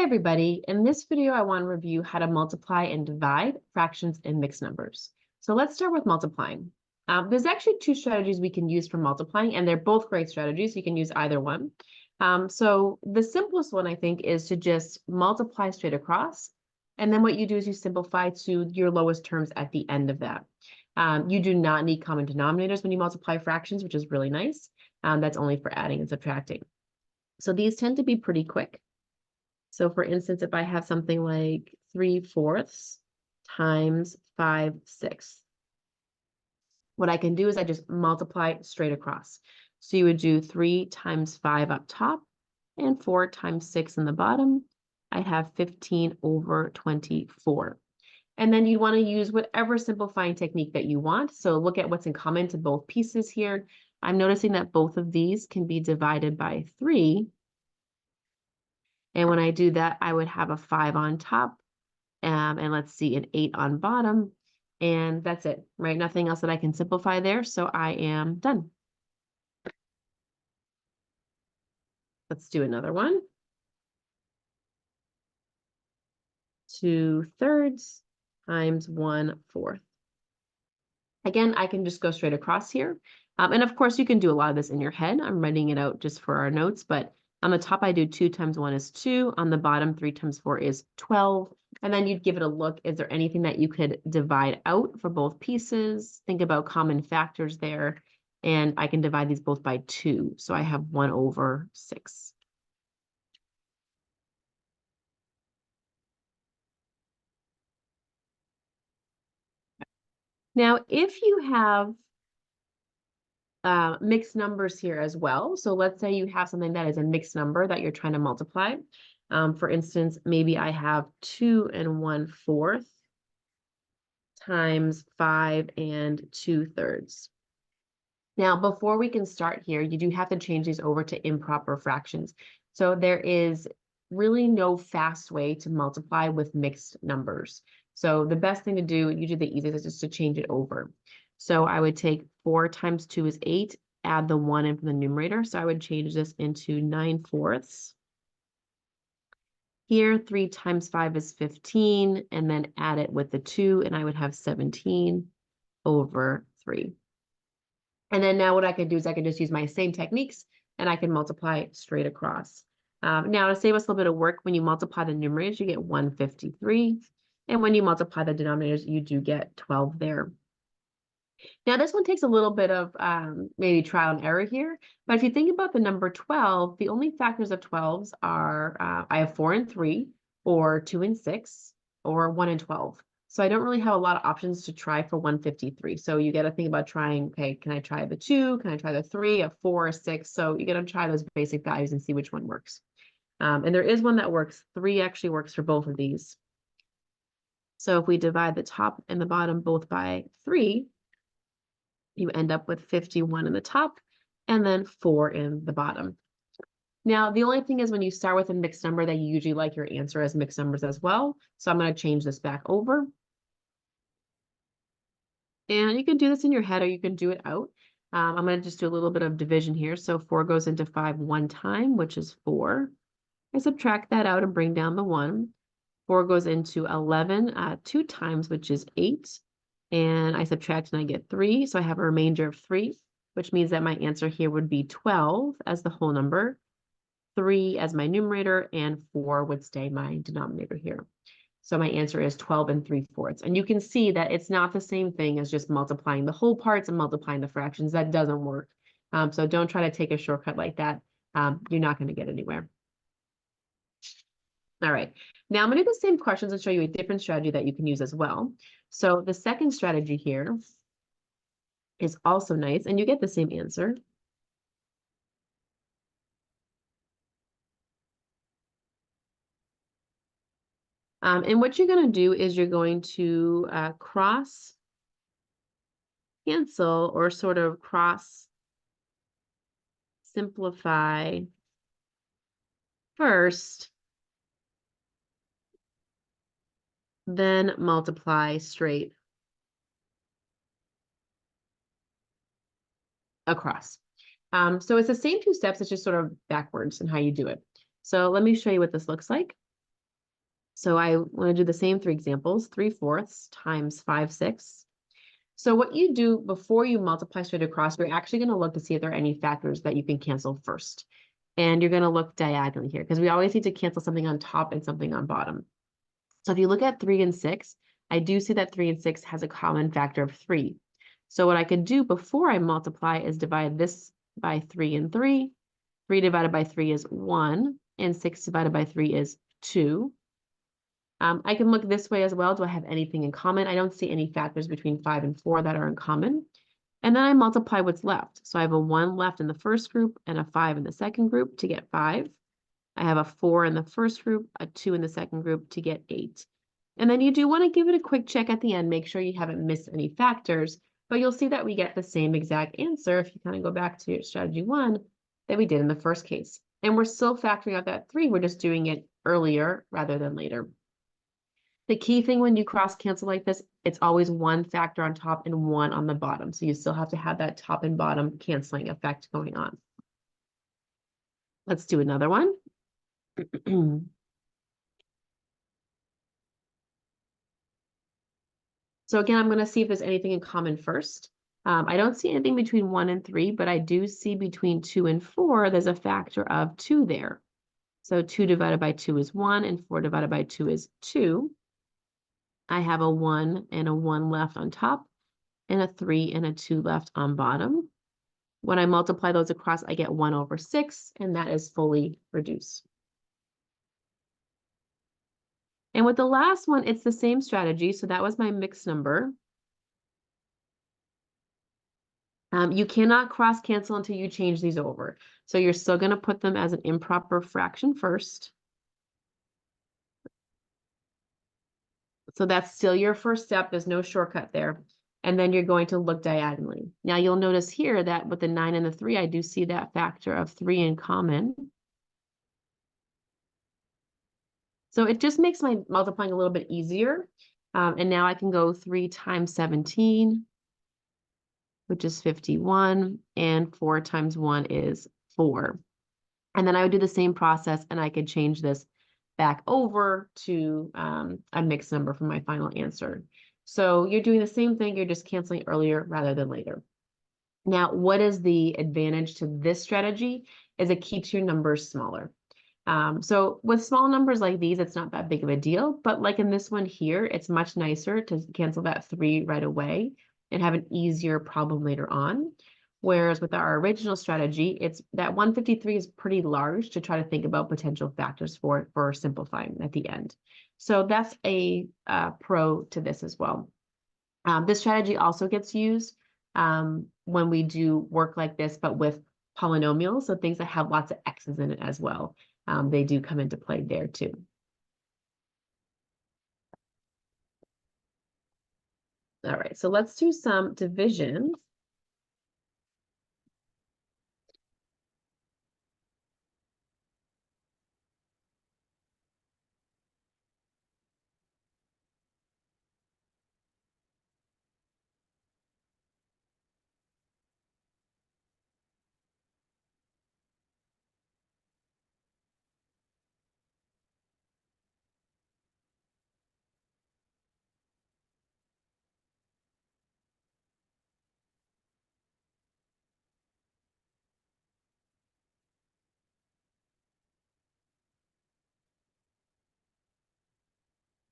Hi everybody, in this video I want to review how to multiply and divide fractions and mixed numbers. So let's start with multiplying. There's actually two strategies we can use for multiplying, and they're both great strategies. You can use either one. So the simplest one, I think, is to just multiply straight across. And then what you do is you simplify to your lowest terms at the end of that. You do not need common denominators when you multiply fractions, which is really nice. That's only for adding and subtracting. So these tend to be pretty quick. So for instance, if I have something like 3/4 times 5/6, what I can do is I just multiply straight across. So you would do 3 times 5 up top and 4 times 6 in the bottom. I have 15/24. And then you want to use whatever simplifying technique that you want. So look at what's in common to both pieces here. I'm noticing that both of these can be divided by 3. And when I do that, I would have a 5 on top, and let's see, an 8 on bottom. And that's it, right? Nothing else that I can simplify there. So I am done. Let's do another one. 2/3 times 1/4. Again, I can just go straight across here. And of course, you can do a lot of this in your head. I'm writing it out just for our notes, but on the top, I do 2 times 1 is 2. On the bottom, 3 times 4 is 12. And then you'd give it a look. Is there anything that you could divide out for both pieces? Think about common factors there. And I can divide these both by 2. So I have 1/6. Now, if you have mixed numbers here as well. So let's say you have something that is a mixed number that you're trying to multiply. For instance, maybe I have 2 1/4 times 5 2/3. Now, before we can start here, you do have to change these over to improper fractions. So there is really no fast way to multiply with mixed numbers. So the best thing to do, usually the easiest, is just to change it over. So I would take 4 times 2 is 8, add the 1 in from the numerator. So I would change this into 9/4. Here, 3 times 5 is 15, and then add it with the 2, and I would have 17/3. And then now what I could do is I can just use my same techniques, and I can multiply straight across. Now, to save us a little bit of work, when you multiply the numerators, you get 153. And when you multiply the denominators, you do get 12 there. Now, this one takes a little bit of maybe trial and error here. But if you think about the number 12, the only factors of 12s are I have 4 and 3, or 2 and 6, or 1 and 12. So I don't really have a lot of options to try for 153. So you got to think about trying, okay, can I try the 2? Can I try the 3, a 4, a 6? So you got to try those basic values and see which one works. And there is one that works. 3 actually works for both of these. So if we divide the top and the bottom both by 3, you end up with 51 in the top and then 4 in the bottom. Now, the only thing is when you start with a mixed number, that you usually like your answer as mixed numbers as well. So I'm going to change this back over. And you can do this in your head or you can do it out. I'm going to just do a little bit of division here. So 4 goes into 5 one time, which is 4. I subtract that out and bring down the 1. 4 goes into 11 2 times, which is 8. And I subtract and I get 3. So I have a remainder of 3, which means that my answer here would be 12 as the whole number, 3 as my numerator, and 4 would stay my denominator here. So my answer is 12 3/4. And you can see that it's not the same thing as just multiplying the whole parts and multiplying the fractions. That doesn't work. So don't try to take a shortcut like that. You're not going to get anywhere. All right, now I'm going to do the same questions and show you a different strategy that you can use as well. So the second strategy here is also nice, and you get the same answer. And what you're going to do is you're going to cross cancel, or sort of cross simplify first, then multiply straight across. So it's the same two steps, it's just sort of backwards in how you do it. So let me show you what this looks like. So I want to do the same three examples, 3/4 times 5/6. So what you do before you multiply straight across, you're actually going to look to see if there are any factors that you can cancel first. And you're going to look diagonally here because we always need to cancel something on top and something on bottom. So if you look at 3 and 6, I do see that 3 and 6 has a common factor of 3. So what I could do before I multiply is divide this by 3 and 3. 3 divided by 3 is 1, and 6 divided by 3 is 2. I can look this way as well. Do I have anything in common? I don't see any factors between 5 and 4 that are in common. And then I multiply what's left. So I have a 1 left in the first group and a 5 in the second group to get 5. I have a 4 in the first group, a 2 in the second group to get 8. And then you do want to give it a quick check at the end, make sure you haven't missed any factors, but you'll see that we get the same exact answer if you kind of go back to your strategy 1 that we did in the first case. And we're still factoring out that 3, we're just doing it earlier rather than later. The key thing when you cross cancel like this, it's always one factor on top and one on the bottom. So you still have to have that top and bottom canceling effect going on. Let's do another one. So again, I'm going to see if there's anything in common first. I don't see anything between 1 and 3, but I do see between 2 and 4, there's a factor of 2 there. So 2 divided by 2 is 1, and 4 divided by 2 is 2. I have a 1 and a 1 left on top, and a 3 and a 2 left on bottom. When I multiply those across, I get 1/6, and that is fully reduced. And with the last one, it's the same strategy. So that was my mixed number. You cannot cross cancel until you change these over. So you're still going to put them as an improper fraction first. So that's still your first step. There's no shortcut there. And then you're going to look diagonally. Now you'll notice here that with the 9 and the 3, I do see that factor of 3 in common. So it just makes my multiplying a little bit easier. And now I can go 3 times 17, which is 51, and 4 times 1 is 4. And then I would do the same process, and I could change this back over to a mixed number for my final answer. So you're doing the same thing, you're just canceling earlier rather than later. Now, what is the advantage to this strategy? Is it keeps your numbers smaller. So with small numbers like these, it's not that big of a deal, but like in this one here, it's much nicer to cancel that 3 right away and have an easier problem later on. Whereas with our original strategy, it's that 153 is pretty large to try to think about potential factors for simplifying at the end. So that's a pro to this as well. This strategy also gets used when we do work like this, but with polynomials, so things that have lots of x's in it as well. They do come into play there too. All right, so let's do some division.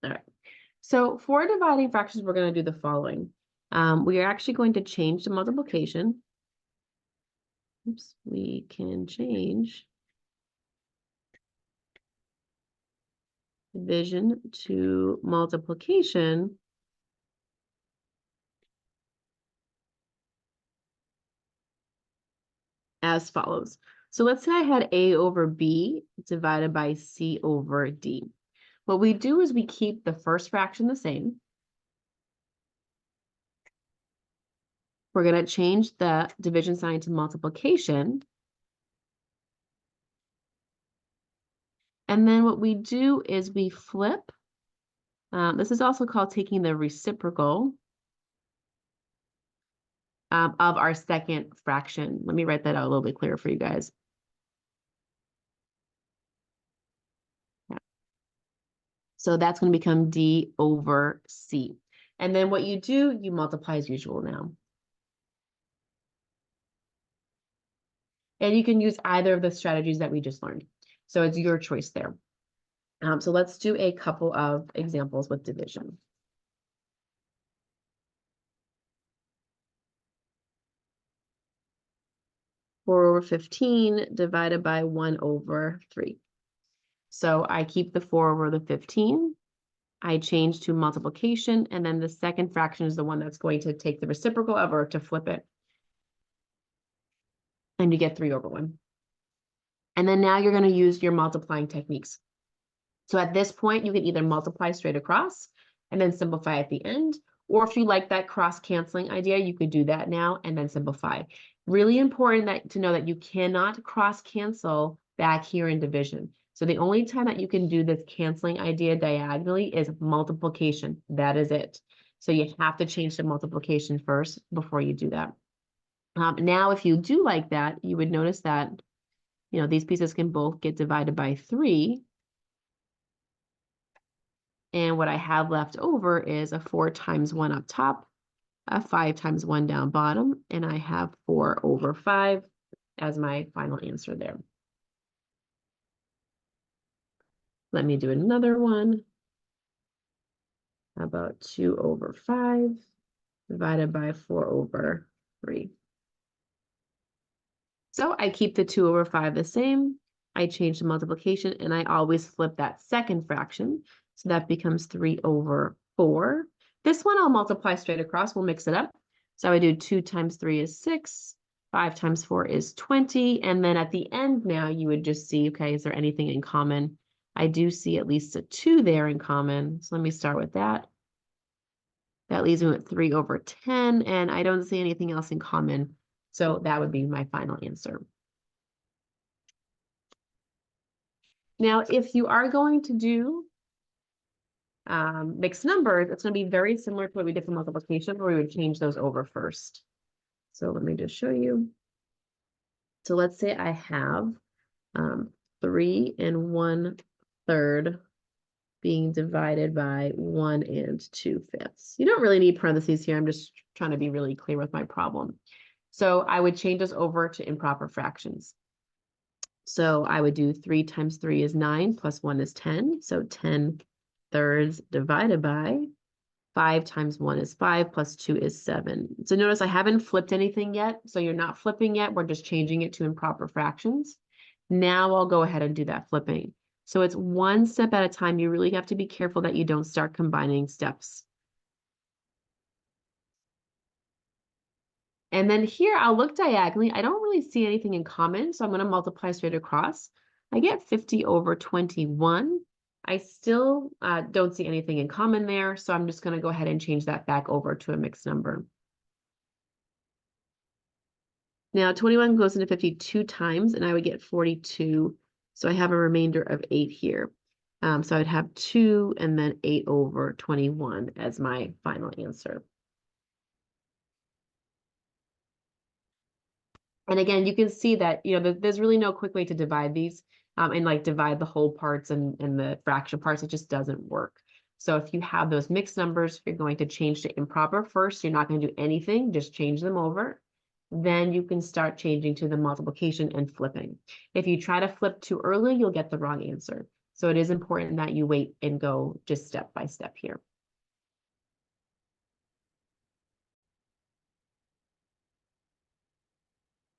All right, so for dividing fractions, we're going to do the following. We are actually going to change the multiplication. Oops, we can change division to multiplication as follows. So let's say I had A over B divided by C over D. What we do is we keep the first fraction the same. We're going to change the division sign to multiplication. And then what we do is we flip. This is also called taking the reciprocal of our second fraction. Let me write that out a little bit clearer for you guys. So that's going to become D over C. And then what you do, you multiply as usual now. And you can use either of the strategies that we just learned. So it's your choice there. So let's do a couple of examples with division. Four over 15 divided by 1 over 3. So I keep the 4 over the 15. I change to multiplication, and then the second fraction is the one that's going to take the reciprocal of or to flip it. And you get 3 over 1. And then now you're going to use your multiplying techniques. So at this point, you can either multiply straight across and then simplify at the end, or if you like that cross-canceling idea, you could do that now and then simplify. Really important to know that you cannot cross-cancel back here in division. So the only time that you can do this canceling idea diagonally is multiplication. That is it. So you have to change to multiplication first before you do that. Now, if you do like that, you would notice that, these pieces can both get divided by 3. And what I have left over is a 4 times 1 up top, a 5 times 1 down bottom, and I have 4 over 5 as my final answer there. Let me do another one. How about 2 over 5 divided by 4 over 3. So I keep the 2 over 5 the same. I change the multiplication, and I always flip that second fraction. So that becomes 3 over 4. This one I'll multiply straight across. We'll mix it up. So I do 2 times 3 is 6. 5 times 4 is 20. And then at the end now, you would just see, okay, is there anything in common? I do see at least a 2 there in common. So let me start with that. That leaves me with 3 over 10, and I don't see anything else in common. So that would be my final answer. Now, if you are going to do mixed numbers, it's going to be very similar to what we did for multiplication, where we would change those over first. So let me just show you. So let's say I have 3 1/3 being divided by 1 2/5. You don't really need parentheses here. I'm just trying to be really clear with my problem. So I would change this over to improper fractions. So I would do 3 times 3 is 9 plus 1 is 10. So 10/3 divided by 5 times 1 is 5 plus 2 is 7. So notice I haven't flipped anything yet. So you're not flipping yet. We're just changing it to improper fractions. Now I'll go ahead and do that flipping. So it's one step at a time. You really have to be careful that you don't start combining steps. And then here I'll look diagonally. I don't really see anything in common, so I'm going to multiply straight across. I get 50 over 21. I still don't see anything in common there, so I'm just going to go ahead and change that back over to a mixed number. Now 21 goes into 52 times, and I would get 42. So I have a remainder of 8 here. So I'd have 2 and then 8 over 21 as my final answer. And again, you can see that, there's really no quick way to divide these and like divide the whole parts and the fraction parts. It just doesn't work. So if you have those mixed numbers, you're going to change to improper first. You're not going to do anything, just change them over. Then you can start changing to the multiplication and flipping. If you try to flip too early, you'll get the wrong answer. So it is important that you wait and go just step by step here.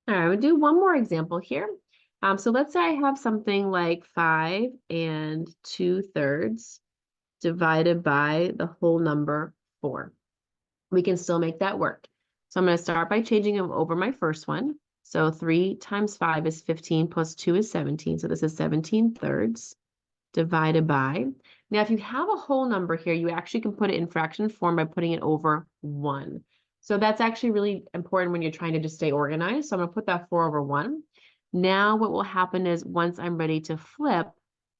All right, we'll do one more example here. So let's say I have something like 5 2/3 divided by the whole number 4. We can still make that work. So I'm going to start by changing them over my first one. So 3 times 5 is 15 plus 2 is 17. So this is 17/3 divided by. Now, if you have a whole number here, you actually can put it in fraction form by putting it over 1. So that's actually really important when you're trying to just stay organized. So I'm going to put that 4 over 1. Now what will happen is once I'm ready to flip,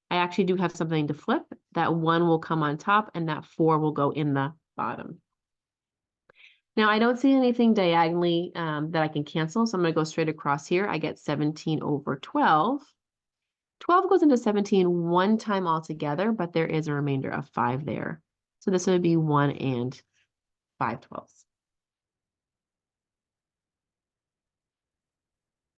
I actually do have something to flip. That 1 will come on top and that 4 will go in the bottom. Now I don't see anything diagonally that I can cancel. So I'm going to go straight across here. I get 17 over 12. 12 goes into 17 one time altogether, but there is a remainder of 5 there. So this would be 1 and 5/12.